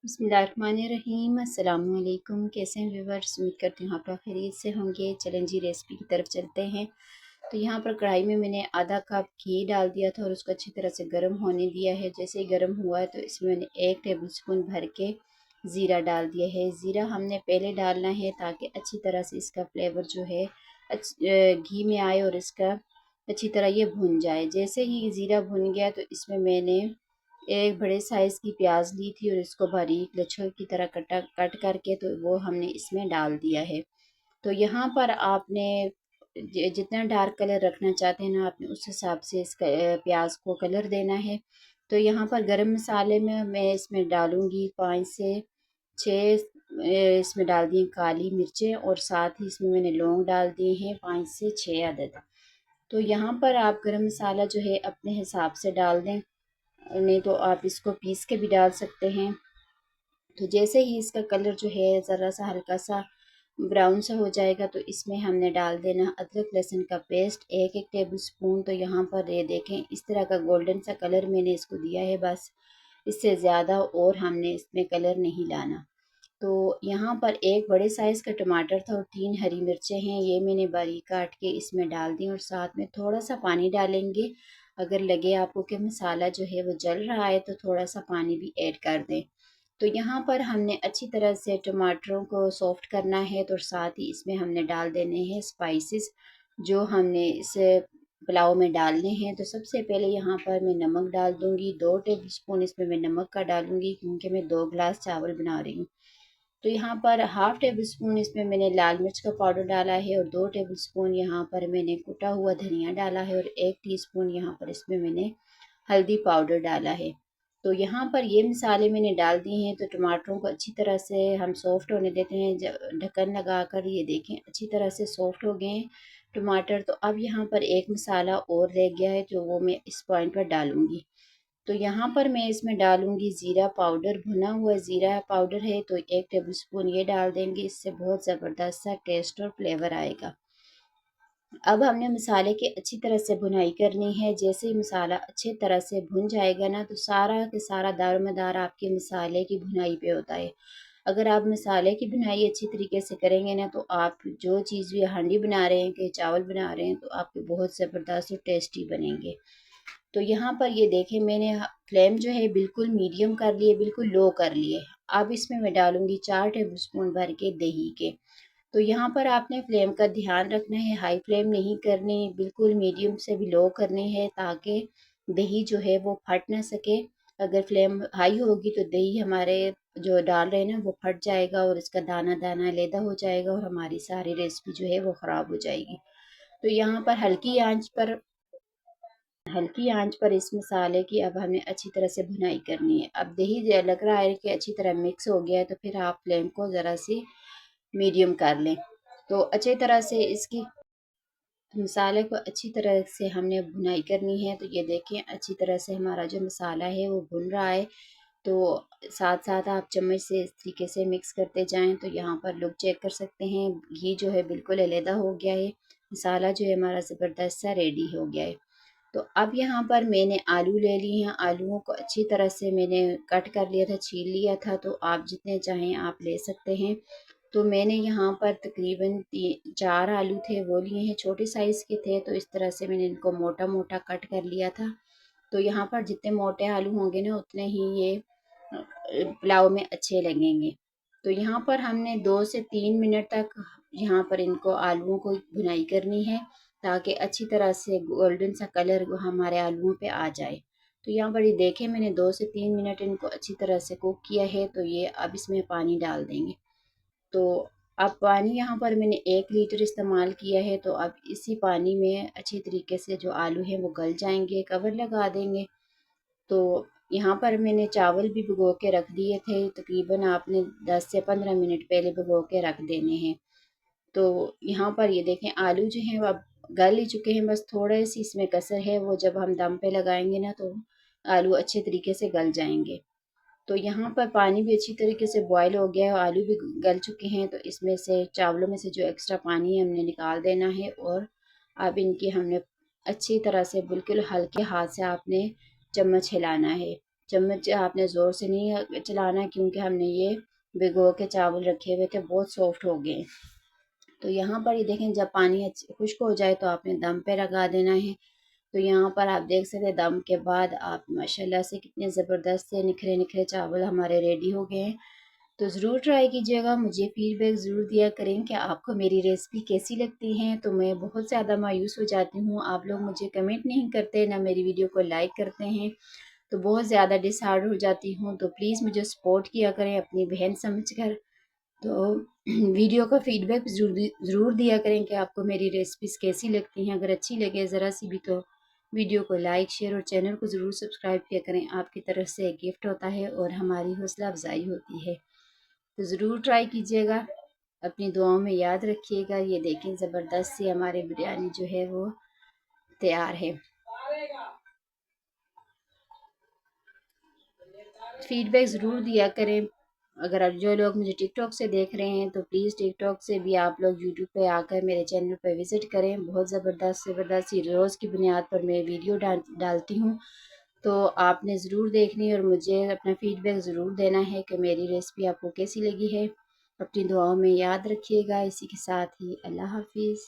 बिस्मिल्लाहिर्रहमानिर्रहीम। अस्सलाम वालेकुम। कैसे हैं व्यूअर्स? उम्मीद करती हूँ आप लोग खैरियत से होंगे। चलें जी, रेसिपी की तरफ चलते हैं। तो यहाँ पर कढ़ाई में मैंने आधा कप घी डाल दिया था और उसको अच्छी तरह से गर्म होने दिया है। जैसे ही गर्म हुआ है तो इसमें मैंने 1 टेबल स्पून भर के ज़ीरा डाल दिया है। ज़ीरा हमने पहले डालना है ताकि अच्छी तरह से इसका फ्लेवर जो है घी में आए और इसका अच्छी तरह ये भुन जाए। जैसे ही ज़ीरा भुन गया तो इसमें मैंने एक बड़े साइज़ की प्याज ली थी और इसको बारीक लच्छों की तरह कट करके तो वो हमने इसमें डाल दिया है। तो यहाँ पर आपने जितना डार्क कलर रखना चाहते हैं ना, आपने उस हिसाब से इसका प्याज को कलर देना है। तो यहाँ पर गरम मसाले में मैं इसमें डालूँगी 5 से 6 इसमें डाल दी काली मिर्चें और साथ ही इसमें मैंने लौंग डाल दिए हैं 5 से 6 अदद। तो यहाँ पर आप गरम मसाला जो है अपने हिसाब से डाल दें, नहीं तो आप इसको पीस के भी डाल सकते हैं। तो जैसे ही इसका कलर जो है ज़रा सा हल्का सा ब्राउन सा हो जाएगा तो इसमें हमने डाल देना अदरक लहसुन का पेस्ट 1-1 टेबल स्पून। तो यहाँ पर ये देखें इस तरह का गोल्डन सा कलर मैंने इसको दिया है, बस इससे ज़्यादा और हमने इसमें कलर नहीं लाना। तो यहाँ पर एक बड़े साइज़ का टमाटर था और 3 हरी मिर्चें हैं, ये मैंने बारीक काट के इसमें डाल दी और साथ में थोड़ा सा पानी डालेंगे। अगर लगे आपको कि मसाला जो है वो जल रहा है तो थोड़ा सा पानी भी ऐड कर दें। तो यहाँ पर हमने अच्छी तरह से टमाटरों को सॉफ्ट करना है तो साथ ही इसमें हमने डाल देने हैं स्पाइसेस जो हमने इस पुलाव में डालने हैं। तो सबसे पहले यहाँ पर मैं नमक डाल दूँगी, 2 टेबल स्पून इसमें मैं नमक का डालूँगी क्योंकि मैं 2 गिलास चावल बना रही हूँ। तो यहाँ पर हाफ़ टेबल स्पून इसमें मैंने लाल मिर्च का पाउडर डाला है और 2 टेबल स्पून यहाँ पर मैंने कुटा हुआ धनिया डाला है और 1 टीस्पून यहाँ पर इसमें मैंने हल्दी पाउडर डाला है। तो यहाँ पर ये मसाले मैंने डाल दिए हैं। तो टमाटरों को अच्छी तरह से हम सॉफ्ट होने देते हैं ढक्कन लगाकर। ये देखें अच्छी तरह से सॉफ्ट हो गए हैं टमाटर। तो अब यहाँ पर एक मसाला और रह गया है जो वो मैं इस पॉइंट पर डालूँगी। तो यहाँ पर मैं इसमें डालूँगी ज़ीरा पाउडर, भुना हुआ ज़ीरा पाउडर है तो 1 टेबल स्पून ये डाल देंगे, इससे बहुत ज़बरदस्त सा टेस्ट और फ्लेवर आएगा। अब हमने मसाले की अच्छी तरह से भुनाई करनी है। जैसे ही मसाला अच्छी तरह से भुन जाएगा ना तो सारा के सारा दारोमदार आपके मसाले की भुनाई पे होता है। अगर आप मसाले की भुनाई अच्छी तरीके से करेंगे ना तो आप जो चीज़ भी हांडी बना रहे हैं कि चावल बना रहे हैं तो आपके बहुत ज़बरदस्त और टेस्टी बनेंगे। तो यहाँ पर ये देखें मैंने फ्लेम जो है बिल्कुल मीडियम कर लिए, बिल्कुल लो कर लिए। अब इसमें मैं डालूँगी 4 टेबल स्पून भर के दही के। तो यहाँ पर आपने फ्लेम का ध्यान रखना है, हाई फ्लेम नहीं करनी, बिल्कुल मीडियम से भी लो करनी है ताकि दही जो है वो फट ना सके। अगर फ्लेम हाई होगी तो दही हमारे जो डाल रहे हैं ना वो फट जाएगा और इसका दाना दाना अलहदा हो जाएगा और हमारी सारी रेसिपी जो है वो ख़राब हो जाएगी। तो यहाँ पर हल्की आंच पर इस मसाले की अब हमें अच्छी तरह से भुनाई करनी है। अब दही लग रहा है कि अच्छी तरह मिक्स हो गया है तो फिर आप फ्लेम को ज़रा सी मीडियम कर लें। तो अच्छी तरह से इसकी मसाले को अच्छी तरह से हमने भुनाई करनी है। तो ये देखें अच्छी तरह से हमारा जो मसाला है वो भुन रहा है। तो साथ साथ आप चम्मच से इस तरीके से मिक्स करते जाएं। तो यहाँ पर लोग चेक कर सकते हैं घी जो है बिल्कुल अलहदा हो गया है, मसाला जो है हमारा ज़बरदस्त सा रेडी हो गया है। तो अब यहाँ पर मैंने आलू ले लिए हैं, आलूओं को अच्छी तरह से मैंने कट कर लिया था, छील लिया था। तो आप जितने चाहें आप ले सकते हैं। तो मैंने यहाँ पर तकरीबन 4 आलू थे वो लिए हैं, छोटे साइज़ के थे। तो इस तरह से मैंने इनको मोटा मोटा कट कर लिया था। तो यहाँ पर जितने मोटे आलू होंगे ना उतने ही ये पुलाव में अच्छे लगेंगे। तो यहाँ पर हमने 2 से 3 मिनट तक यहाँ पर इनको आलूओं को भुनाई करनी है ताकि अच्छी तरह से गोल्डन सा कलर हमारे आलूओं पे आ जाए। तो यहाँ पर ये देखें मैंने 2 से 3 मिनट इनको अच्छी तरह से कुक किया है। तो ये अब इसमें पानी डाल देंगे। तो अब पानी यहाँ पर मैंने 1 लीटर इस्तेमाल किया है। तो अब इसी पानी में अच्छी तरीके से जो आलू हैं वो गल जाएंगे, कवर लगा देंगे। तो यहाँ पर मैंने चावल भी भिगो के रख दिए थे, तकरीबन आपने 10 से 15 मिनट पहले भिगो के रख देने हैं। तो यहाँ पर ये देखें आलू जो हैं वो अब गल ही चुके हैं, बस थोड़े सी इसमें कसर है, वो जब हम दम पे लगाएंगे ना तो आलू अच्छे तरीके से गल जाएंगे। तो यहाँ पर पानी भी अच्छी तरीके से बॉयल हो गया है, आलू भी गल चुके हैं। तो इसमें से चावलों में से जो एक्स्ट्रा पानी है हमने निकाल देना है और अब इनकी हमने अच्छी तरह से बिल्कुल हल्के हाथ से आपने चम्मच हिलाना है। चम्मच आपने ज़ोर से नहीं चलाना, क्योंकि हमने ये भिगो के चावल रखे हुए थे, बहुत सॉफ्ट हो गए। तो यहाँ पर ये देखें, जब पानी खुश्क हो जाए तो आपने दम पे लगा देना है। तो यहाँ पर आप देख सकते हैं दम के बाद आप माशाल्लाह से कितने ज़बरदस्त से निखरे निखरे चावल हमारे रेडी हो गए हैं। तो ज़रूर ट्राई कीजिएगा, मुझे फीडबैक ज़रूर दिया करें कि आपको मेरी रेसिपी कैसी लगती हैं। तो मैं बहुत ज़्यादा मायूस हो जाती हूँ, आप लोग मुझे कमेंट नहीं करते, ना मेरी वीडियो को लाइक करते हैं, तो बहुत ज़्यादा डिसहार्ड हो जाती हूँ। तो प्लीज़ मुझे सपोर्ट किया करें अपनी बहन समझकर। तो वीडियो का फीडबैक ज़रूर दिया करें कि आपको मेरी रेसिपीज़ कैसी लगती हैं। अगर अच्छी लगे ज़रा सी भी तो वीडियो को लाइक, शेयर और चैनल को ज़रूर सब्सक्राइब किया करें। आपकी तरफ से एक गिफ्ट होता है और हमारी हौसला अफजाई होती है। तो ज़रूर ट्राई कीजिएगा, अपनी दुआओं में याद रखिएगा। ये देखें ज़बरदस्त सी हमारी बिरयानी जो है वो तैयार है। फीडबैक ज़रूर दिया करें। अगर आप जो लोग मुझे टिकटॉक से देख रहे हैं तो प्लीज़ टिकटॉक से भी आप लोग यूट्यूब पे आकर मेरे चैनल पे विज़िट करें। बहुत ज़बरदस्त ज़बरदस्त सी रोज़ की बुनियाद पर मैं वीडियो डालती हूँ। तो आपने ज़रूर देखनी और मुझे अपना फीडबैक ज़रूर देना है कि मेरी रेसिपी आपको कैसी लगी है। अपनी दुआओं में याद रखिएगा। इसी के साथ ही अल्लाह हाफिज़।